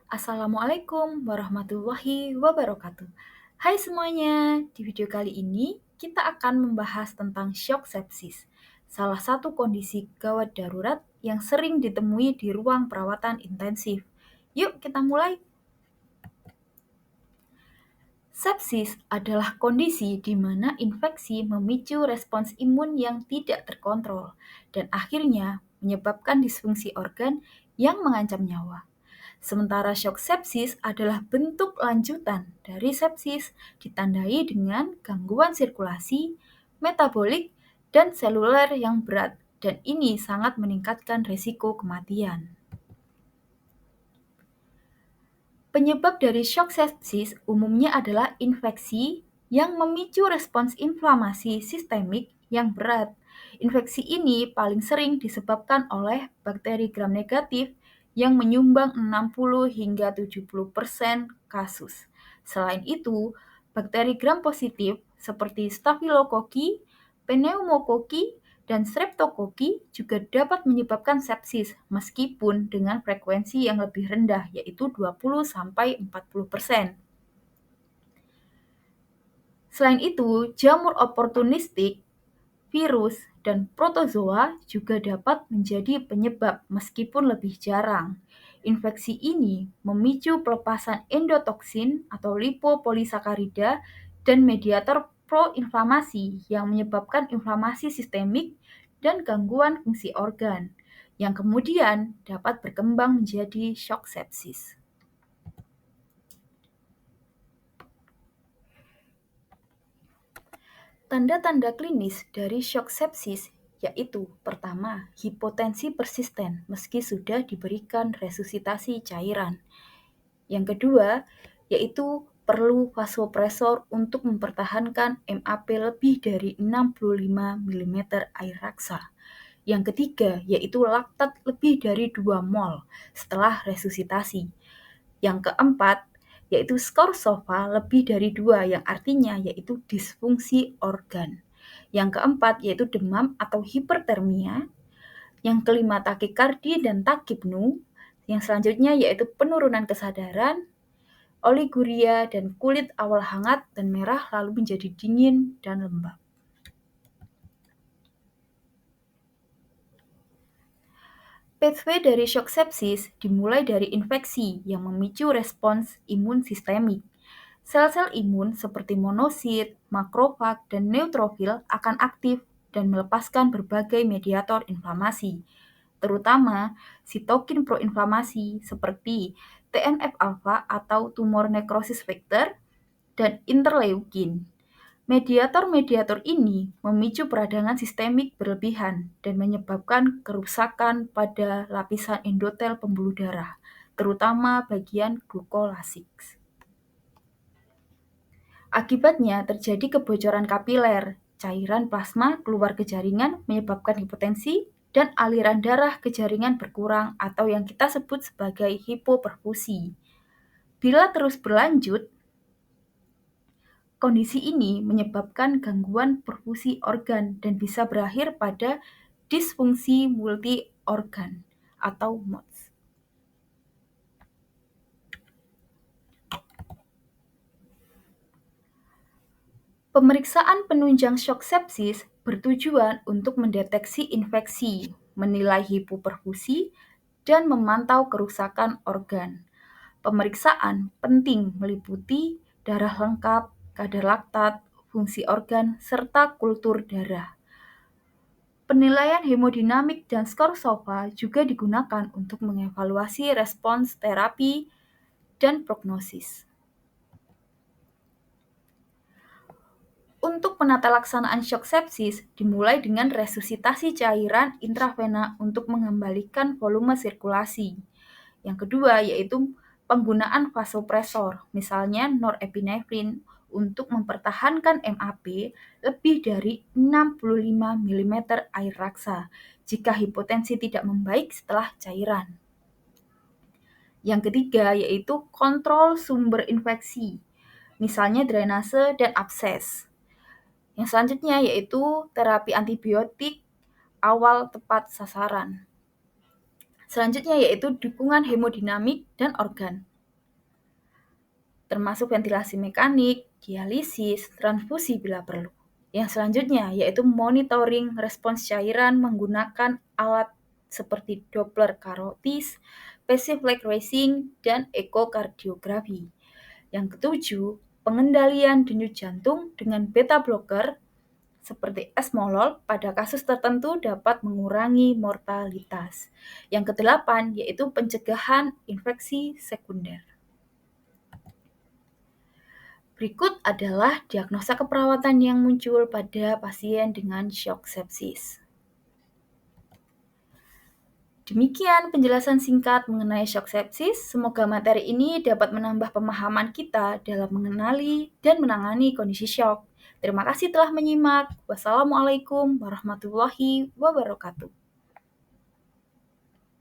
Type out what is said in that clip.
Assalamualaikum warahmatullahi wabarakatuh. Hai semuanya, di video kali ini kita akan membahas tentang shock sepsis, salah satu kondisi gawat darurat yang sering ditemui di ruang perawatan intensif. Yuk kita mulai. Sepsis adalah kondisi di mana infeksi memicu respons imun yang tidak terkontrol dan akhirnya menyebabkan disfungsi organ yang mengancam nyawa. Sementara shock sepsis adalah bentuk lanjutan dari sepsis ditandai dengan gangguan sirkulasi, metabolik, dan seluler yang berat dan ini sangat meningkatkan risiko kematian. Penyebab dari shock sepsis umumnya adalah infeksi yang memicu respons inflamasi sistemik yang berat. Infeksi ini paling sering disebabkan oleh bakteri gram negatif yang menyumbang 60 hingga 70% kasus. Selain itu, bakteri gram positif seperti Staphylococcus, Pneumococcus, dan streptokoki juga dapat menyebabkan sepsis meskipun dengan frekuensi yang lebih rendah yaitu 20-40%. Selain itu, jamur oportunistik, virus, dan protozoa juga dapat menjadi penyebab meskipun lebih jarang. Infeksi ini memicu pelepasan endotoksin atau lipopolisakarida dan mediator proinflamasi yang menyebabkan inflamasi sistemik dan gangguan fungsi organ, yang kemudian dapat berkembang menjadi shock sepsis. Tanda-tanda klinis dari shock sepsis yaitu pertama, hipotensi persisten meski sudah diberikan resusitasi cairan. Yang kedua, yaitu perlu vasopresor untuk mempertahankan MAP lebih dari 65 mm air raksa. Yang ketiga, yaitu laktat lebih dari 2 mol setelah resusitasi. Yang keempat, yaitu skor SOFA lebih dari 2, yang artinya yaitu disfungsi organ. Yang keempat, yaitu demam atau hipertermia. Yang kelima, takikardi dan takipnu. Yang selanjutnya yaitu penurunan kesadaran, oliguria, dan kulit awal hangat dan merah lalu menjadi dingin dan lembab. Pathway dari shock sepsis dimulai dari infeksi yang memicu respons imun sistemik. Sel-sel imun seperti monosit, makrofag, dan neutrofil akan aktif dan melepaskan berbagai mediator inflamasi, terutama sitokin proinflamasi seperti TNF-alfa atau tumor necrosis factor dan interleukin. Mediator-mediator ini memicu peradangan sistemik berlebihan dan menyebabkan kerusakan pada lapisan endotel pembuluh darah, terutama bagian glukolasik. Akibatnya terjadi kebocoran kapiler, cairan plasma keluar ke jaringan menyebabkan hipotensi, dan aliran darah ke jaringan berkurang atau yang kita sebut sebagai hipoperfusi. Bila terus berlanjut, kondisi ini menyebabkan gangguan perfusi organ dan bisa berakhir pada disfungsi multi-organ atau MODS. Pemeriksaan penunjang shock sepsis bertujuan untuk mendeteksi infeksi, menilai hipoperfusi, dan memantau kerusakan organ. Pemeriksaan penting meliputi darah lengkap, kadar laktat, fungsi organ, serta kultur darah. Penilaian hemodinamik dan skor SOFA juga digunakan untuk mengevaluasi respons terapi dan prognosis. Untuk penata laksanaan shock sepsis dimulai dengan resusitasi cairan intravena untuk mengembalikan volume sirkulasi. Yang kedua yaitu penggunaan vasopresor, misalnya norepinefrin untuk mempertahankan MAP lebih dari 65 mm air raksa jika hipotensi tidak membaik setelah cairan. Yang ketiga yaitu kontrol sumber infeksi, misalnya drainase dan abses. Yang selanjutnya yaitu terapi antibiotik awal tepat sasaran. Selanjutnya yaitu dukungan hemodinamik dan organ. termasuk ventilasi mekanik, dialisis, transfusi bila perlu. Yang selanjutnya yaitu monitoring respons cairan menggunakan alat seperti Doppler karotis, passive leg raising, dan ekokardiografi. Yang ketujuh, pengendalian denyut jantung dengan beta blocker seperti esmolol pada kasus tertentu dapat mengurangi mortalitas. Yang kedelapan yaitu pencegahan infeksi sekunder. Berikut adalah diagnosa keperawatan yang muncul pada pasien dengan shock sepsis. Demikian penjelasan singkat mengenai shock sepsis. Semoga materi ini dapat menambah pemahaman kita dalam mengenali dan menangani kondisi shock. Terima kasih telah menyimak. Wassalamualaikum warahmatullahi wabarakatuh.